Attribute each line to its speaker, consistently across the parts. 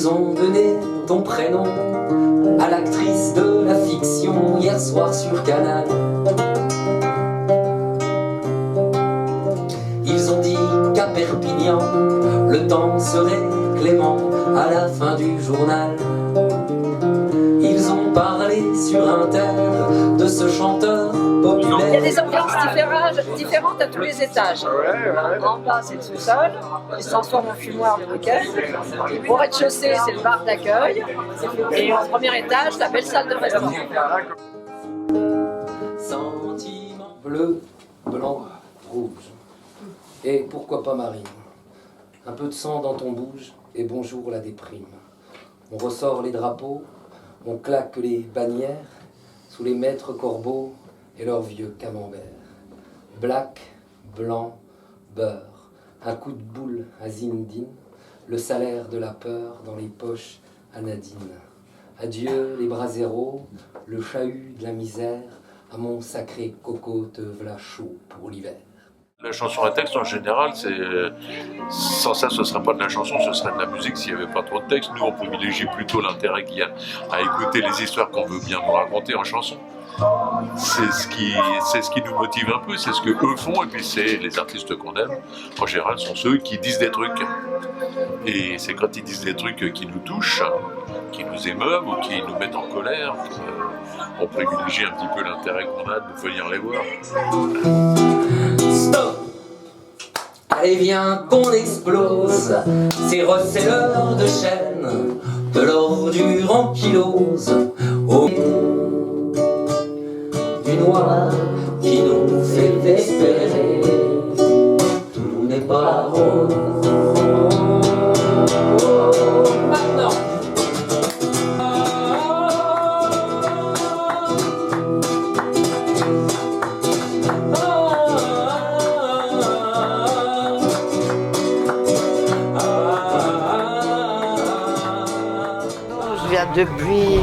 Speaker 1: Ils ont donné ton prénom à l'actrice de la fiction hier soir sur Canal. Ils ont dit qu'à Perpignan, le temps serait clément à la fin du journal. Ils ont parlé sur Inter de ce chanteur populaire.
Speaker 2: Il y a des ambiances différentes à tous les étages. En bas, c'est le sous-sol, qui se transforme en fumoir le week-end. Au rez-de-chaussée, c'est le bar d'accueil. Et au premier étage, la belle salle de restaurant.
Speaker 1: Sentiment bleu, blanc, rouge. Et pourquoi pas Marine? Un peu de sang dans ton bouge et bonjour la déprime. On ressort les drapeaux, on claque les bannières sous les maîtres corbeaux et leurs vieux camemberts. Black, blanc, beurre, un coup de boule à Zindine, le salaire de la peur dans les poches à Nadine. Adieu les bras zéros, le chahut de la misère, à mon sacré coco te v'là chaud pour l'hiver.
Speaker 3: La chanson à texte, en général, sans ça, ce ne serait pas de la chanson, ce serait de la musique s'il n'y avait pas trop de texte. Nous, on privilégie plutôt l'intérêt qu'il y a à écouter les histoires qu'on veut bien nous raconter en chanson. C'est ce qui nous motive un peu, c'est ce que eux font, et puis c'est les artistes qu'on aime. En général, sont ceux qui disent des trucs. Et c'est quand ils disent des trucs qui nous touchent, qui nous émeuvent ou qui nous mettent en colère, qu'on privilégie un petit peu l'intérêt qu'on a de venir les voir.
Speaker 1: Stop! Allez viens qu'on explose ces reselleurs de chaînes, de l'ordure en kilos, au du noir qui nous fait espérer. Tout n'est pas rose. Maintenant.
Speaker 4: Je viens depuis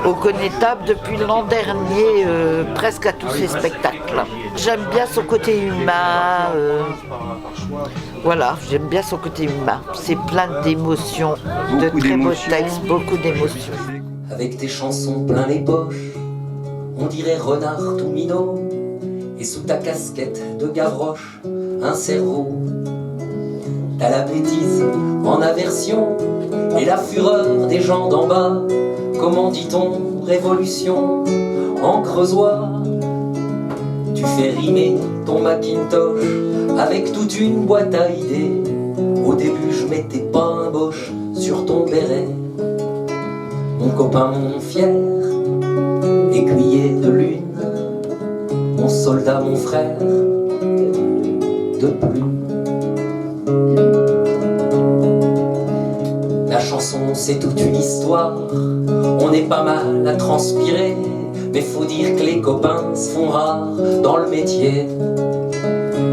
Speaker 4: au Connétable depuis l'an dernier, presque à tous ses spectacles. J'aime bien son côté humain. Voilà, j'aime bien son côté humain. C'est plein d'émotions, de très beaux textes, beaucoup d'émotions.
Speaker 1: Avec tes chansons plein les poches, on dirait renard tout minot. Et sous ta casquette de Gavroche, un cerveau. T'as la bêtise en aversion et la fureur des gens d'en bas. Comment dit-on révolution en creusois? Tu fais rimer ton Macintosh avec toute une boîte à idées. Au début je mettais pas un boche sur ton béret. Mon copain, mon fier, écuyer de lune, mon soldat, mon frère, de plume. La chanson c'est toute une histoire, on est pas mal à transpirer, mais faut dire que les copains se font rares dans le métier.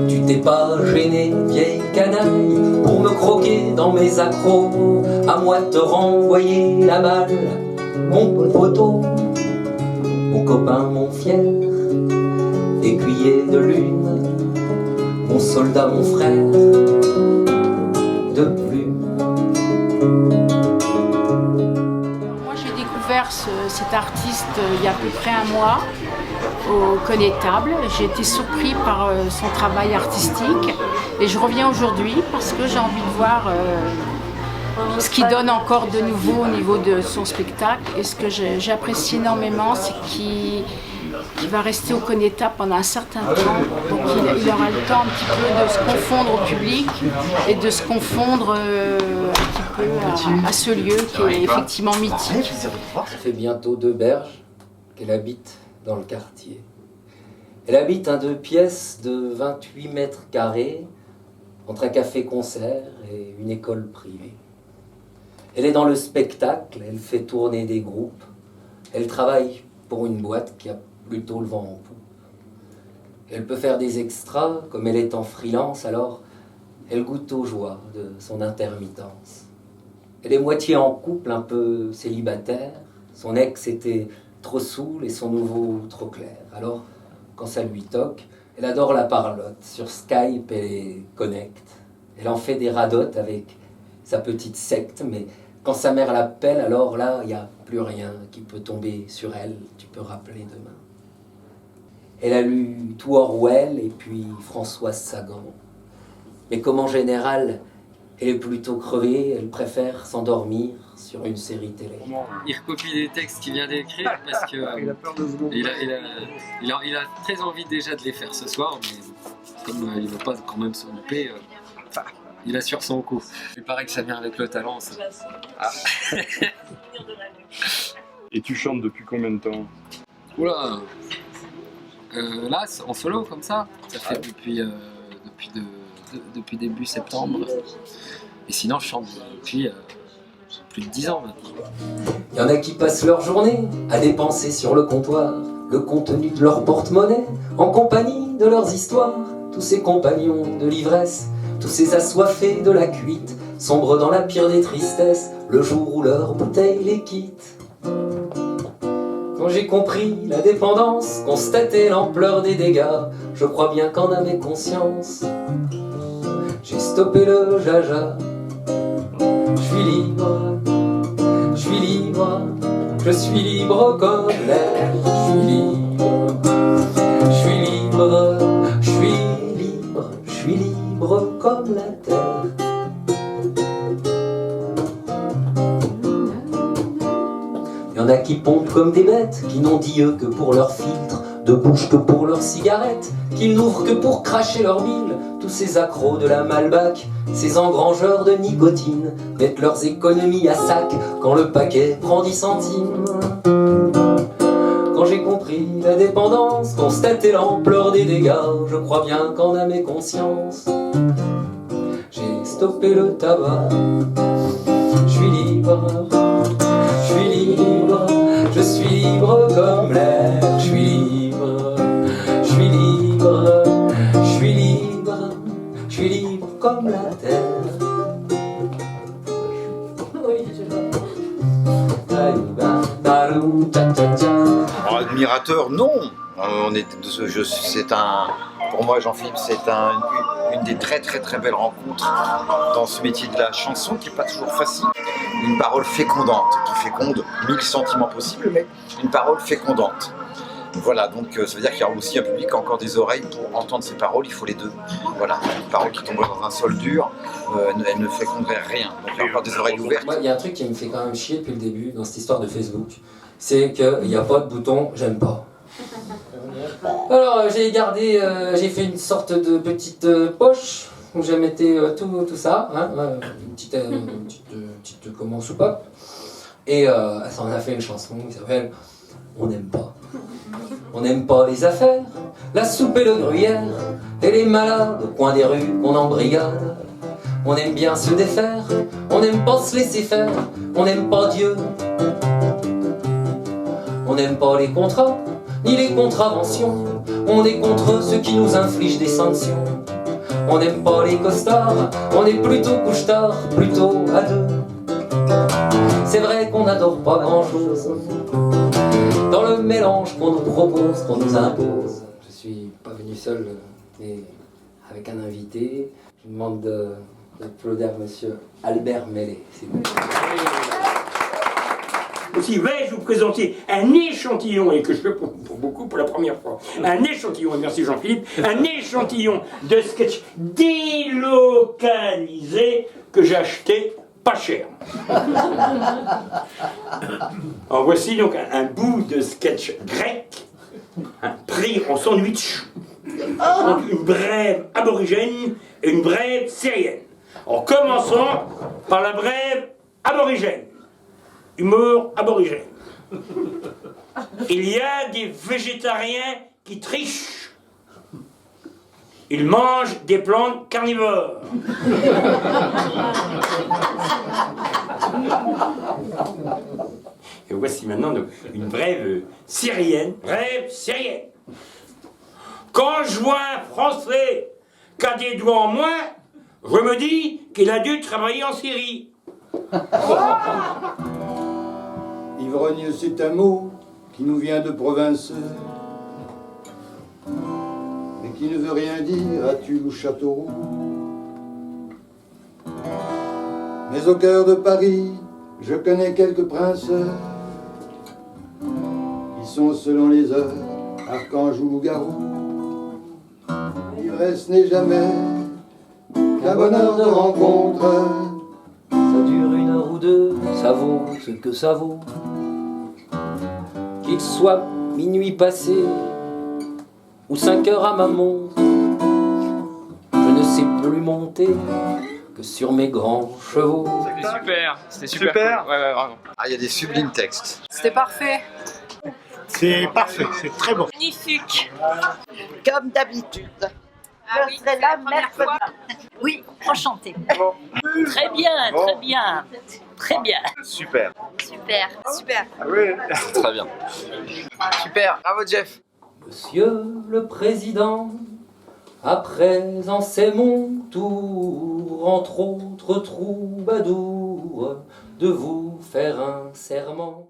Speaker 1: Tu t'es pas gêné, vieille canaille, pour me croquer dans mes accros, à moi de te renvoyer la balle, mon poteau, mon copain, mon fier, écuyer de lune, mon soldat, mon frère, de plume.
Speaker 5: Moi j'ai découvert cet artiste il y a à peu près un mois au Connétable. J'ai été surpris par son travail artistique et je reviens aujourd'hui parce que j'ai envie de voir ce qu'il donne encore de nouveau au niveau de son spectacle. Et ce que j'apprécie énormément, c'est qu'il va rester au Connétable pendant un certain temps. Donc il aura le temps un petit peu de se confondre au public et de se confondre un petit peu à ce lieu qui est effectivement mythique.
Speaker 1: Ça fait bientôt 2 berges qu'elle habite dans le quartier. Elle habite un 2 pièces de 28 mètres carrés entre un café-concert et une école privée. Elle est dans le spectacle, elle fait tourner des groupes, elle travaille pour une boîte qui a plutôt le vent en poupe. Elle peut faire des extras, comme elle est en freelance, alors elle goûte aux joies de son intermittence. Elle est moitié en couple, un peu célibataire, son ex était trop saoul et son nouveau trop clair. Alors, quand ça lui toque, elle adore la parlotte, sur Skype elle les connecte. Elle en fait des radotes avec sa petite secte, mais Quand sa mère l'appelle, alors là, il n'y a plus rien qui peut tomber sur elle, tu peux rappeler demain. Elle a lu tout Orwell et puis Françoise Sagan. Mais comme en général, elle est plutôt crevée, elle préfère s'endormir sur une série télé.
Speaker 6: Il recopie des textes qu'il vient d'écrire parce que il a très envie déjà de les faire ce soir, mais comme il ne veut pas quand même s'en louper, il assure son coup. Il paraît que ça vient avec le talent, ça. Ah.
Speaker 7: Et tu chantes depuis combien de temps?
Speaker 6: Oula, là, en solo comme ça fait depuis début septembre. Et sinon, je chante depuis plus de 10 ans maintenant.
Speaker 1: Il y en a qui passent leur journée à dépenser sur le comptoir le contenu de leur porte-monnaie en compagnie de leurs histoires. Tous ces compagnons de l'ivresse, tous ces assoiffés de la cuite, sombrent dans la pire des tristesses le jour où leur bouteille les quitte. Quand j'ai compris la dépendance, constaté l'ampleur des dégâts, je crois bien qu'en âme et conscience, j'ai stoppé le jaja. Je suis libre, je suis libre, je suis libre comme l'air. Je suis libre, je suis libre, je suis libre, je suis libre comme la terre. Il y en a qui pompent comme des bêtes, qui n'ont d'yeux que pour leur filtre, de bouche que pour leurs cigarettes, qu'ils n'ouvrent que pour cracher leur bile. Tous ces accros de la Malbac, ces engrangeurs de nicotine, mettent leurs économies à sac quand le paquet prend 10 centimes. Quand j'ai compris la dépendance, constaté l'ampleur des dégâts, je crois bien qu'en âme et conscience, j'ai stoppé le tabac. Je suis libre, je suis libre, je suis libre comme l'air. Je suis libre, je suis libre, je suis libre, je suis libre comme la terre.
Speaker 8: Admirateur, non. Pour moi, Jean-Philippe, c'est une des très très très belles rencontres dans ce métier de la chanson qui n'est pas toujours facile. Une parole fécondante, qui féconde 1000 sentiments possibles, mais une parole fécondante. Voilà, donc ça veut dire qu'il y a aussi un public, encore des oreilles pour entendre ces paroles, il faut les deux. Voilà, une parole qui tomberait dans un sol dur, elle ne féconderait rien. Donc il y a encore des oreilles ouvertes.
Speaker 1: Moi, il y a un truc qui me fait quand même chier depuis le début dans cette histoire de Facebook, c'est qu'il n'y a pas de bouton « j'aime pas ». Alors j'ai gardé, j'ai fait une sorte de petite poche où j'ai metté tout ça, hein, une petite comment, soupape, et ça en a fait une chanson qui s'appelle « On n'aime pas ». On n'aime pas les affaires, la soupe et le gruyère, et les malades au coin des rues qu'on embrigade. On aime bien se défaire, on n'aime pas se laisser faire, on n'aime pas Dieu. On n'aime pas les contrats, ni les contraventions, on est contre ceux qui nous infligent des sanctions. On n'aime pas les costards, on est plutôt couche-tard, plutôt à deux. C'est vrai qu'on n'adore pas grand-chose dans le mélange qu'on nous propose, qu'on nous impose. Je suis pas venu seul, mais avec un invité. Je vous demande d'applaudir monsieur Albert Mellet, s'il vous plaît.
Speaker 9: Aussi vais-je vous présenter un échantillon, et que je fais pour beaucoup pour la première fois, un échantillon, et merci Jean-Philippe, un échantillon de sketch délocalisé que j'ai acheté pas cher. Alors voici donc un bout de sketch grec, pris en sandwich, entre une brève aborigène et une brève syrienne. En commençant par la brève aborigène. Humour aborigène. Il y a des végétariens qui trichent. Ils mangent des plantes carnivores. Et voici maintenant une brève syrienne. Brève syrienne. Quand je vois un Français qui a des doigts en moins, je me dis qu'il a dû travailler en Syrie.
Speaker 10: Ivrogne, c'est un mot qui nous vient de province, mais qui ne veut rien dire à Tulle ou Châteauroux. Mais au cœur de Paris, Je connais quelques princes qui sont selon les heures archanges ou loups-garous. L'ivresse n'est jamais qu'un bonheur de rencontre.
Speaker 1: Ça dure 1 heure ou 2, ça vaut ce que ça vaut. Qu'il soit minuit passé ou 5 heures à ma montre, je ne sais plus monter que sur mes grands chevaux.
Speaker 11: C'était super. Cool. Ouais, vraiment.
Speaker 8: Ah, il y a des sublimes textes.
Speaker 2: C'était parfait.
Speaker 12: C'est parfait, c'est très bon.
Speaker 4: Magnifique. Comme d'habitude.
Speaker 2: Ah oui, c'est la première fois.
Speaker 13: Oui, enchanté. Très bien, très bien. Très bien.
Speaker 12: Super.
Speaker 13: Super.
Speaker 2: Super.
Speaker 11: Très bien. Super, bravo Jeff.
Speaker 1: Monsieur le Président, à présent c'est mon tour, entre autres troubadours, de vous faire un serment.